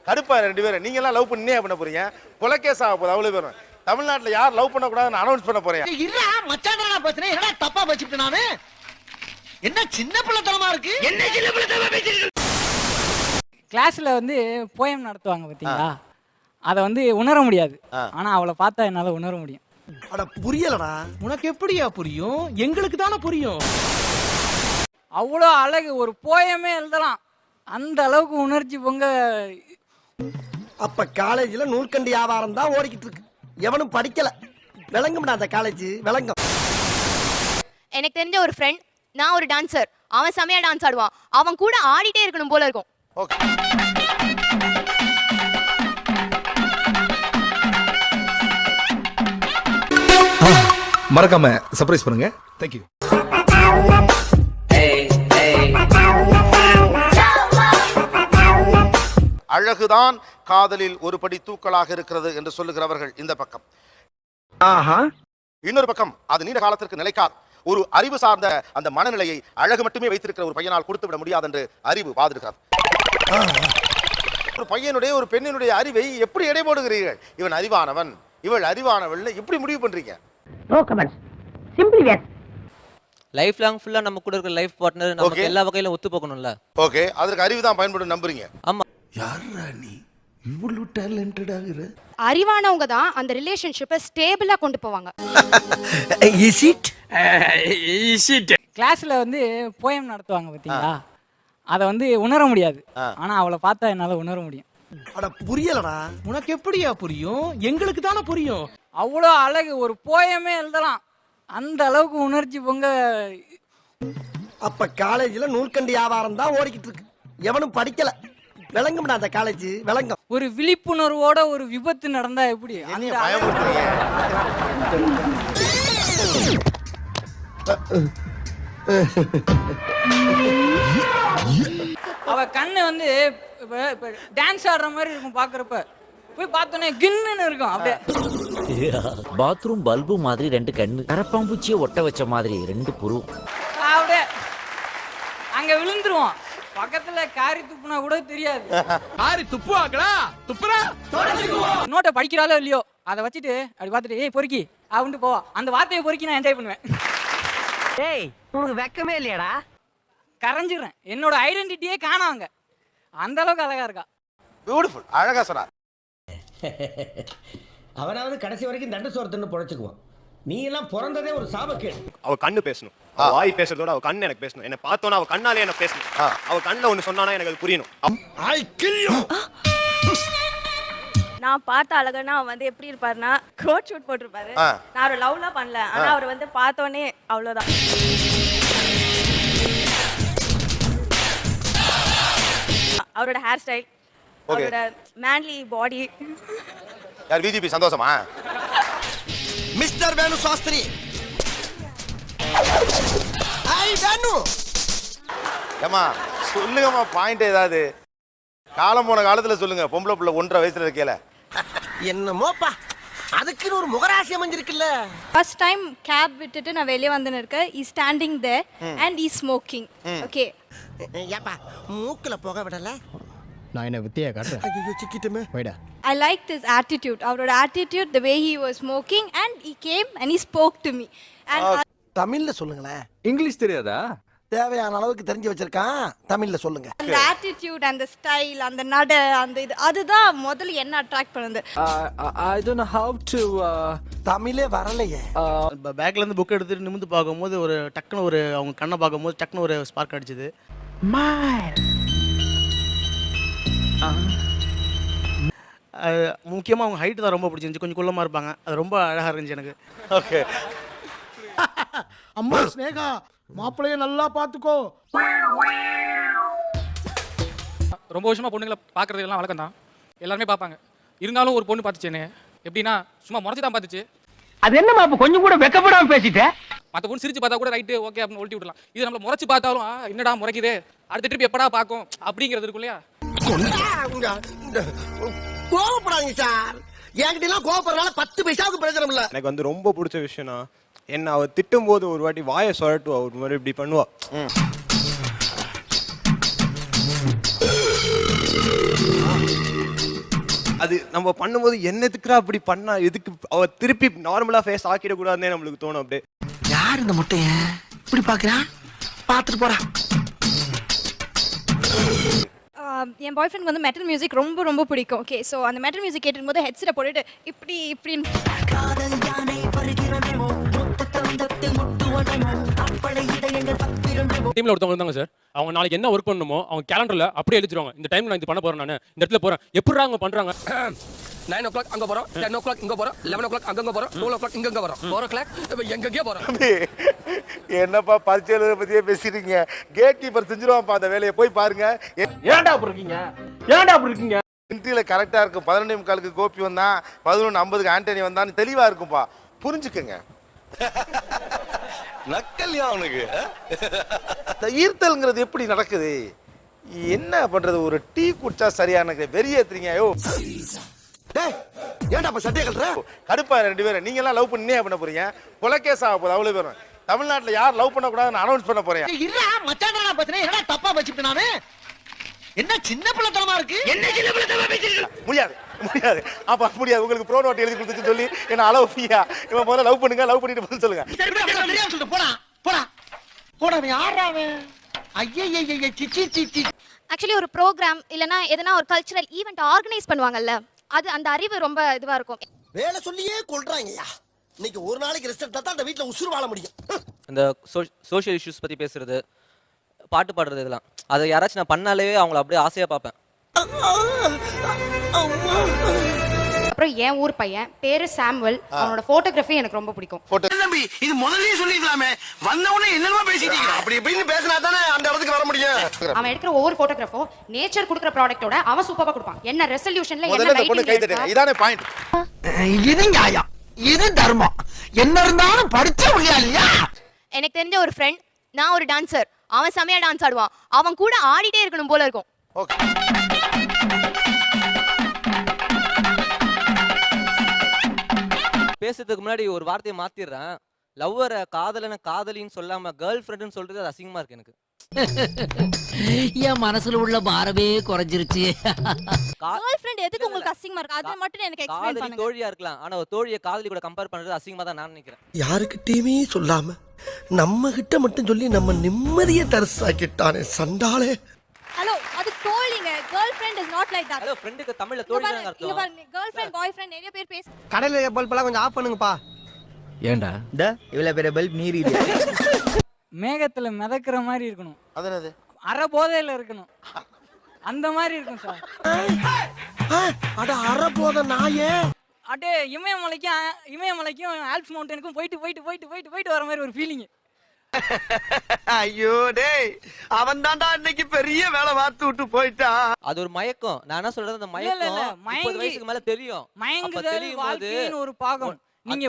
கடுப்பா ரெண்டு பேரும் நீங்க எல்லாம் லவ் பண்ணி பண்ண போறீங்க, கொலைகேஸ் ஆக போகுது அவ்வளவு பேரும். தமிழ்நாட்டுல யார் லவ் பண்ண கூடாதுன்னு அனௌன்ஸ் பண்ண போறேன். இல்ல மச்சான் பேசுறேன், என்னடா தப்பா வச்சுக்கிட்டு நானு என்ன சின்ன பிள்ளைத்தனமா இருக்கு, என்ன சின்ன பிள்ளைத்தனமா பேசிட்டு. கிளாஸ்ல வந்து போயம் நடத்துவாங்க பாத்தீங்களா, அதை வந்து உணர முடியாது. ஆனா அவளை பார்த்தா என்னால உணர முடியும். அட புரியலடா. உனக்கு எப்படியா புரியும்? எங்களுக்கு தானே புரியும். அவ்வளோ அழகு, ஒரு போயமே எழுதலாம், அந்த அளவுக்கு உணர்ச்சி பொங்க. அப்ப காலேஜ்ல நூல்கண்டி வியாபாரம் தான் ஓடிக்கிட்டு இருக்கு, எவனும் படிக்கல. விளங்கும்டா அந்த காலேஜ், விளங்கும். எனக்கு தெரிஞ்ச ஒரு ஃப்ரெண்ட், நான் ஒரு டான்சர், அவன் செமையா டான்ஸ் ஆடுவான், அவன் கூட ஆடிட்டே இருக்கணும் போல இருக்கும். ஓகே, மறக்காம சர்ப்ரைஸ் பண்ணுங்க. தேங்க்யூ. அழகுதான் காதலில் ஒரு படி தூக்கலாக இருக்கிறது என்று சொல்லுகிறவர்கள் இந்த பக்கம். இன்னொரு பக்கம் அது நீண்ட காலத்திற்கு நிலைக்காது. ஒரு அறிவு சார்ந்த அந்த மனநிலையை அழகு மட்டுமே வைத்திருக்கிற ஒரு பையனால் கொடுத்து விட முடியாது என்று அறிவு வாதிடுகிறது. ஒரு பையனுடைய ஒரு பெண்ணினுடைய அறிவை எப்படி எடை போடுகிறீர்கள்? இவன் அறிவானவன், இவள் அறிவானவள், எப்படி முடிவு பண்றீங்க? நோ கமெண்ட்ஸ், சிம்பிளி வேர். லைஃப் லாங் ஃபுல்லா நம்ம கூட இருக்கிற லைஃப் பார்ட்னர் நமக்கு எல்லா வகையிலும் ஒத்து போகணும்ல. ஓகே, அதற்கு அறிவு தான் பயன்படும் நம்புறீங்க. ஆமா. யாரா நீ இவ்வளவு டேலண்டட் ஆகுற? அறிவானவங்க தான் அந்த ரிலேஷன்ஷிப்பை ஸ்டேபிளா கொண்டு போவாங்க. Is it? கிளாஸ்ல வந்து போயம் நடத்துவாங்க பாத்தீங்களா, அதை வந்து உணர முடியாது. ஆனா அவளை பார்த்தா என்னால உணர முடியும். அட புரியலடா. உனக்கு எப்படியா புரியும்? எங்களுக்கு தானே புரியும். அவ்வளோ அழகு, ஒரு போயமே எழுதலாம், அந்த அளவுக்கு உணர்ச்சி பொங்க. அப்ப காலேஜ்ல நூல்கண்டி வியாபாரம் தான் ஓடிக்கிட்டு இருக்கு, எவனும் படிக்கல. விளங்கும்டா அந்த காலேஜ், விளங்கும். ஒரு விழிப்புணர்வோட ஒரு விபத்து நடந்தா எப்படி அந்த பயமுறுத்துறீங்க. அவ கண்ணு வந்து டான்ஸ் ஆடுற மாதிரி இருக்கும், பாக்குறப்ப போய் பார்த்தோன்னே கின்னு இருக்கும். அப்படியே பாத்ரூம் பல்பு மாதிரி ரெண்டு கண்ணு, கரப்பாம்பூச்சியை ஒட்ட வச்ச மாதிரி ரெண்டு புரு, அப்படியே அங்க விழுந்துருவோம். பக்கத்துல காரி துப்புனா கூட தெரியாது. காரி துப்புவாங்களா? துப்புறா நோட்டை படிக்கிறாளோ இல்லையோ, அதை வச்சுட்டு அப்படி பார்த்துட்டு ஏய் பொறுக்கி அப்படின்ட்டு போவா. அந்த வார்த்தையை பொறுக்கி நான் என்ஜாய் பண்ணுவேன். டேய் உனக்கு வெக்கமே இல்லையாடா? கரைஞ்சிடுறேன், என்னோட ஐடென்டிட்டியே காணாங்க, அந்த அளவுக்கு அழகா இருக்கா. பியூட்டிஃபுல், அழகா சொன்னார். அவனாவது கடைசி வரைக்கும் தண்டு சோரத்துன்னு பொழைச்சுக்குவான். நீ எல்லாம் பிறந்ததே ஒரு சாபக்கேடு. அவ கண்ணு பேசணும், வாய் பேசுறதோட அவ கண்ணு எனக்கு பேசணும். என்ன பார்த்தோன்னா அவ கண்ணாலே எனக்கு பேசணும். அவ கண்ணுல ஒண்ணு சொன்னானா எனக்கு அது புரியணும். I kill you. நான் பார்த்த அழகனா அவன் வந்து எப்படி இருப்பாருன்னா கோட் ஷூட் போட்டிருப்பாரு. நான் ஒரு லவ்லாம் பண்ணல, ஆனா அவர் வந்து பார்த்தோன்னே அவ்வளவுதான். அவரோட ஹேர் ஸ்டைல், அவரோட மேன்லி பாடி. யார் பிஜேபி சந்தோஷமா? மிஸ்டர் வேணு சாஸ்திரி. ஐ வேணு. ஏமா சொல்லுங்கம்மா, பாயிண்ட் ஏதாவது காலம் போன காலத்துல சொல்லுங்க. பொம்பளை பிள்ளை 1.5 வயசுல இருக்கல என்னமோப்பா, அதுக்குன்னு ஒரு முகராசி அமைஞ்சிருக்குல்ல. ஃபர்ஸ்ட் டைம் கேப் விட்டுட்டு நான் வெளியே வந்து இருக்கேன். Is standing there and is smoking. Okay, ஏப்பா மூக்குல புகை விடல. நான் என்ன வித்தியா காட்டுறேன். ஐயோ சிக்கிட்டமே. போய்டா. I liked his attitude. அவரோட attitude, the way he was smoking, and he came and he spoke to me. And தமிழ்ல சொல்லுங்களேன். இங்கிலீஷ் தெரியாதா? தேவையான அளவுக்கு தெரிஞ்சு வச்சிருக்கான், தமிழ்ல சொல்லுங்க. அந்த attitude, அந்த ஸ்டைல், அந்த நட, அந்த இது, அதுதான் முதல்ல என்ன அட்ராக்ட் பண்ணுது. I don't know how to தமிழே வரலையே. பேக்ல இருந்து புக் எடுத்துட்டு நிமிந்து பார்க்கும்போது ஒரு டக்குன்னு ஒரு அவங்க கண்ணை பார்க்கும்போது டக்குன்னு ஒரு ஸ்பார்க் அடிச்சது. முக்கியமாக அவங்க ஹைட்டு தான் ரொம்ப பிடிச்சிருந்துச்சு. கொஞ்சம் குள்ளமாக இருப்பாங்க, அது ரொம்ப அழகாக இருந்துச்சு எனக்கு. ஓகே. அம்மா ஸ்னேகா, மாப்பிள்ளைய நல்லா பார்த்துக்கோ. ரொம்ப வருஷமா பொண்ணுங்களை பார்க்கறது எல்லாம் வழக்கம் தான், எல்லாருமே பார்ப்பாங்க. இருந்தாலும் ஒரு பொண்ணு பார்த்துச்சு என்ன, எப்படின்னா சும்மா முறைச்சி தான் பார்த்துச்சு. அது என்னமா அப்ப கொஞ்சம் கூட வெக்கப்படாம பேசிட்ட? மற்ற பொண்ணு சிரிச்சு பார்த்தா கூட ரைட்டு ஓகே அப்படின்னு ஒழிட்டி விடலாம். இது நம்மள முறைச்சு பார்த்தாலும் என்னடா முறைக்குது, அடுத்த ட்ரிப் எப்படா பார்க்கும் அப்படிங்கிறது இருக்கும் இல்லையா? கோவப்படாதீங்க சார், என்கிட்ட எல்லாம் கோவப்படுறதுனால 10 பைசாவுக்கு பிரயோஜனம் இல்ல. எனக்கு வந்து ரொம்ப பிடிச்ச விஷயம்னா என்ன, அவ திட்டும் போது ஒரு வாட்டி வாயை சொல்லட்டுவா, ஒரு மாதிரி இப்படி பண்ணுவா. அது நம்ம பண்ணும்போது என்னத்துக்குறா அப்படி பண்ணா, எதுக்கு அவ திருப்பி நார்மலா ஃபேஸ் ஆக்கிடக்கூடாதுன்னே நம்மளுக்கு தோணும். அப்படியே யார் இந்த முட்டைய இப்படி பாக்குறான், பாத்துட்டு போறான். என் பாய் ஃப்ரெண்ட் வந்து மெட்டல் மியூசிக் ரொம்ப ரொம்ப பிடிக்கும். ஓகே, ஸோ அந்த மெட்டல் மியூசிக் கேட்டும்போது ஹெட்செட்டை போட்டுட்டு இப்படின்னு டீம்ல ஒருத்தவங்க இருந்தாங்க சார். அவங்க நாளைக்கு என்ன ஒர்க் பண்ணணுமோ அவங்க கேலண்டர்ல அப்படியே எழுதிடுவாங்க. இந்த டைம்ல நான் இது பண்ண போறேன், நான் இந்த இடத்துல போறேன். எப்படி அவங்க பண்றாங்க? 9 o'clock அங்க போறோம், 10 o'clock இங்க போறோம், 11 o'clock அங்க போறோம், 12 o'clock இங்க போறோம், 4 o'clock எங்கெங்கே போறோம். என்னப்பா பரிச்சை எழுத பத்தியே பேசிட்டீங்க. கேட் கீப்பர் செஞ்சிருவான்ப்பா அந்த வேலையை, போய் பாருங்க. ஏன்டா அப்படி இருக்கீங்க? இன்ட்ரியில கரெக்டா இருக்கும். 11:45க்கு கோபி வந்தான், 11:50க்கு ஆண்டனி வந்தான்னு தெளிவா இருக்கும்பா. புரிஞ்சுக்கங்க. நக்கல்யா அவனுக்கு. இந்த ஈர்த்தல்ங்கிறது எப்படி நடக்குது, என்ன பண்றது? ஒரு டீ குடிச்சா சரியான வெறியேத்துறீங்க. ஐயோ ஏன்டா அப்ப சட்டையை கழட்டுற? கடுப்பா ரெண்டு பேரும். நீங்க எல்லாம் லவ் பண்ணி பண்ண போறீங்க? கொலைகேஸ் ஆக போகுது அவ்வளவு பேரும். தமிழ்நாட்டுல யார் லவ் பண்ண கூடாதுன்னு அனௌன்ஸ் பண்ண போறேன். இல்ல மச்சான் பத்தினே என்ன தப்பா வச்சிட்டேன் நானு? என்ன சின்ன பிள்ளைத்தனமா இருக்கு? என்ன சின்ன பிள்ளைத்தனமா பேசிட்டு? முடியாது முடியாது. அப்ப முடியாது. உங்களுக்கு ப்ரோ நோட் எழுதி கொடுத்துச்சு சொல்லி என்ன அளவு ஃபியா இவன் முதல்ல லவ் பண்ணுங்க, லவ் பண்ணிட்டு பதில் சொல்லுங்க. தெரியாம சொல்லிட்டு போடா போடா போடா. நீ யாராவே? ஐயே சிச்சி சிச்சி. ஆக்சுவலி ஒரு ப்ரோக்ராம் இல்லனா எதனா ஒரு கல்ச்சுரல் ஈவென்ட் ஆர்கனைஸ் பண்ணுவாங்கல்ல, அது அந்த அறிவு ரொம்ப இதுவா இருக்கும். வேலை சொல்லியே கொல்றாங்கய்யா. இன்னைக்கு ஒரு நாளைக்கு ரெஸ்ட் எடுத்தா தான் அந்த வீட்ல உசுறு வாழ முடியும். இந்த சோஷியல் இஷ்யூஸ் பத்தி பேசுறது, பாட்டு பாடுறது, இதெல்லாம் அதை யாராச்சும் நான் பண்ணாலே அவங்கள அப்படியே ஆசையா பார்ப்பேன். அப்புறம் என் ஊர் பையன் பேரு சாமுவல், அவனோட போட்டோகிராஃபி எனக்கு ரொம்ப பிடிக்கும். தம்பி இது முதல்லயே சொல்லிருக்கலாமே, வந்த உடனே என்னமா பேசிட்டீங்க? அப்படி இப்படின்னு பேசினா தானே அந்த இடத்துக்கு வர முடியும். அவன் எடுக்கிற ஒவ்வொரு போட்டோகிராஃபும் நேச்சர் கொடுக்குற ப்ராடக்ட்டோட அவன் சூப்பரா கொடுப்பான். என்ன ரெசல்யூஷன்ல முதல்ல இந்த பொண்ணு கை தட்டுங்க. இதானே பாயிண்ட். இது நியாயம், இது தர்மம். என்ன இருந்தாலும் படிச்ச முடியலையா? எனக்கு தெரிஞ்ச ஒரு ஃப்ரெண்ட், நான் ஒரு டான்சர், அவன் செமையா டான்ஸ் ஆடுவான். அவன் கூட ஆடிட்டே இருக்கணும் போல இருக்கும். ஓகே. பேசுறதுக்கு முன்னாடி ஒரு வார்த்தையை மாத்திடுறேன். லவ்வரை காதலனை காதலின்னு சொல்லாம கேர்ள் ஃப்ரெண்டுன்னு சொல்றது அது அசிங்கமா இருக்கு எனக்கு. என் மனசுல உள்ள பாரமே குறைஞ்சிருச்சு. கேர்ள் ஃப்ரெண்ட் எதுக்கு உங்களுக்கு அசிங்கமா இருக்கு? அது மட்டும் எனக்கு எக்ஸ்பிளைன் காதலி பண்ணுங்க. தோழியா இருக்கலாம், ஆனா ஒரு தோழியை காதலி கூட கம்பேர் பண்றது அசிங்கமா தான் நான் நினைக்கிறேன். யாருக்கிட்டயுமே சொல்லாம நம்ம கிட்ட மட்டும் சொல்லி நம்ம நிம்மதியை தரிசாக்கிட்டானே சண்டாளே. ஹலோ, அது தோழிங்க. Girl friend is not like that. Hello, ஃப்ரெண்டுக்கு தமிழ்ல தோழி தான் இங்க அர்த்தம். பாருங்க, கேர்ள் ஃப்ரெண்ட் பாய் ஃப்ரெண்ட் நிறைய பேர் பேச. கடையில பல்பெல்லாம் கொஞ்சம் ஆஃப் பண்ணுங்கப்பா. ஏண்டா இவ்வளவு பெரிய பல்ப் நீரி. மேகத்துல மிதக்கிற மாதிரி இருக்கணும், அது என்னது? அரை போதையில இருக்கணும், அந்த மாதிரி இருக்கும் சார். அட அற போத நாயே. அப்படியே இமயமலைக்கும் ஆல்ப்ஸ் மவுண்டனுக்கும் போயிட்டு வர மாதிரி ஒரு ஃபீலிங். ஐயோ டேய், அவன் தான்டா இன்னைக்கு பெரிய வேலை பார்த்து விட்டு போயிட்டான். அது ஒரு மயக்கம். நான் என்ன சொல்றது, அந்த மயக்கம் 30 வயசுக்கு மேல தெரியும். மயங்குதல் வாழ்க்கையின் ஒரு பாகம். நீங்க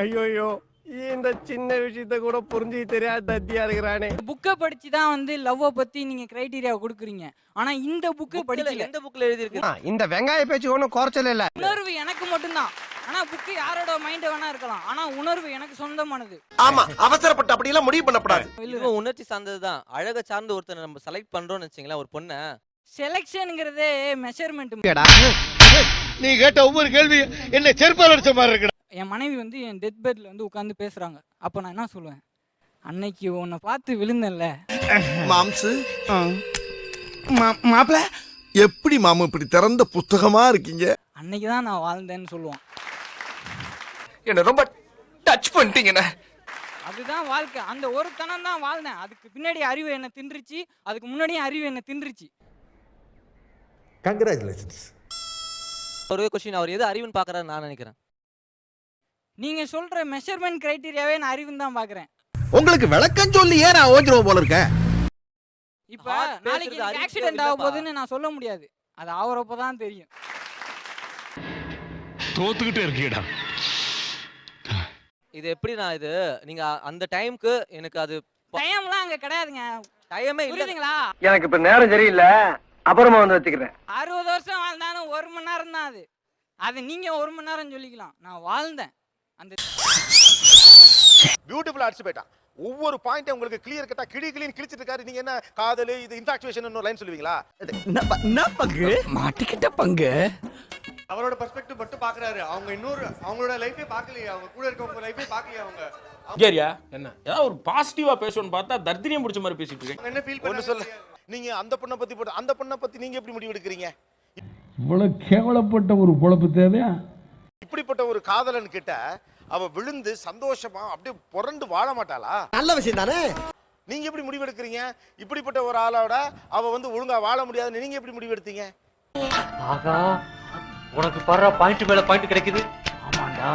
ஐயோ இந்த சின்ன விஷயத்த கூட புரிஞ்சு தெரியாத தத்தியா இருக்கிறானே. புக்கை படிச்சு தான் வந்து லவ்வ பத்தி நீங்க கிரைட்டீரியா கொடுக்குறீங்க. ஆனா இந்த புக்கு படிக்கல. எந்த புக்ல எழுதி இருக்கு? இந்த வெங்காய பேச்சு ஒன்றும் குறைச்சல இல்ல. உணர்வு எனக்கு மட்டும்தான். ஆனா புக்கு யாரோட மைண்ட் வேணா இருக்கலாம். ஆனா உணர்வு எனக்கு சொந்தமானது. ஆமா, அவசரப்பட்டு அப்படி எல்லாம் முடிவு பண்ணப்படாது. இதுவும் உணர்ச்சி சார்ந்ததுதான். அழக சார்ந்த ஒருத்தர் நம்ம செலக்ட் பண்றோம்னு வச்சுங்களேன், ஒரு பொண்ணை. செலக்ஷன்ங்கிறதே மெஷர்மெண்ட். நீ கேட்ட ஒவ்வொரு கேள்வி என்ன செருப்பால் அடிச்ச மாதிரி இருக்கு. என் மனைவி வந்து என் டெத் பெட்ல வந்து உட்கார்ந்து பேசுறாங்க. அப்ப நான் என்ன சொல்லுவேன், அன்னைக்கு உன்னை பார்த்து விழுந்தேன்ல மாம்சு. மாப்ள எப்படி மாமு இப்படி திறந்த புத்தகமா இருக்கீங்க? அன்னைக்கு தான் நான் வாழ்ந்தேன்னு சொல்லுவான். என்ன ரொம்ப டச் பண்ணிட்டீங்கண்ணே. அதுதான் வாழ்க்கை. அந்த ஒரு தனம் தான் வாழ்ந்தேன். அதுக்கு பின்னாடி அறிவு என்ன தின்றுச்சு, அதுக்கு முன்னாடியும் அறிவு என்ன தின்றுச்சு. கங்க்ராச்சுலேஷன்ஸ். ஒரே கொஸ்டின், அவர் எது அறிவுன்னு பாக்குறாரு நான் நினைக்கிறேன். நீங்க சொல்ற மெஷர்மெண்ட் கிரைட்டீரியாவே நான் அறிவுன்னு தான் பாக்குறேன். உங்களுக்கு விளக்கம் சொல்லி ஏன் நான் ஓஞ்சிருவோம் போல இருக்க. இப்ப நாளைக்கு ஆக்சிடென்ட் ஆக போகுதுன்னு நான் சொல்ல முடியாது. அது ஆவறப்ப தான் தெரியும். தோத்துக்கிட்டே இருக்கீடா. இது எப்படி நான் இது நீங்க அந்த டைம்க்கு எனக்கு அது டைம்லாம் அங்க கிடையாதுங்க. டைமே இல்ல. புரியுதுங்களா? எனக்கு இப்ப நேரம் சரியில்லை, அப்புறமா வந்து வச்சுக்கிறேன். 60 வருஷம் வாழ்ந்தாலும் 1 மணி நேரம் தான் அது. அது நீங்க 1 மணி நேரம் சொல்லிக்கலாம். நான் வாழ்ந்தேன். அந்த பியூட்டிஃபுல்லா அடிச்சு போயிட்டான். ஒவ்வொரு பாயிண்ட் உங்களுக்கு கிளியர் கட்டா கிளின்னு கிழிச்சிட்டு இருக்காரு. நீங்க என்ன காதல் இது இன்ஃபாக்சுவேஷன் லைன் சொல்லுவீங்களா? என்ன பங்கு மாட்டிக்கிட்ட பங்கு. அவரோட பெர்ஸ்பெக்டிவ் மட்டும் பாக்குறாரு. அவங்க இன்னொரு அவங்களோட லைஃபே பார்க்கலையே, அவங்க கூட இருக்கவங்க லைஃபே பார்க்கலையே. அவங்க கேரியா என்ன ஏதாவது ஒரு பாசிட்டிவா பேசணும்னு பார்த்தா தர்தினியம் பிடிச்ச மாதிரி பேசிட்டு இருக்கேன். என்ன ஃபீல் ஒன்னு சொல்ல, நீங்க அந்த பொண்ணை பத்தி போட்டு அந்த பொண்ணை பத்தி நீங்க எப்படி முடிவு எடுக்கிறீங்க? இவ்வளவு கேவலப்பட்ட ஒரு பொழப்பு தேவையா? இப்படிப்பட்ட ஒரு காதலன் கிட்ட அவ விழுந்து சந்தோஷமா அப்படியே புரண்டு வாழ மாட்டாளா? நல்ல விஷயம் தானே. நீங்க எப்படி முடிவு எடுக்கிறீங்க? இப்படிப்பட்ட ஒரு ஆளோட அவ வந்து ஒழுங்கா வாழ முடியாதுன்னு நீங்க எப்படி முடிவு எடுத்தீங்க? ஆகா, உனக்கு பாரு பாயிண்ட் மேல பாயிண்ட் கிடைக்குது. ஆமாண்டா.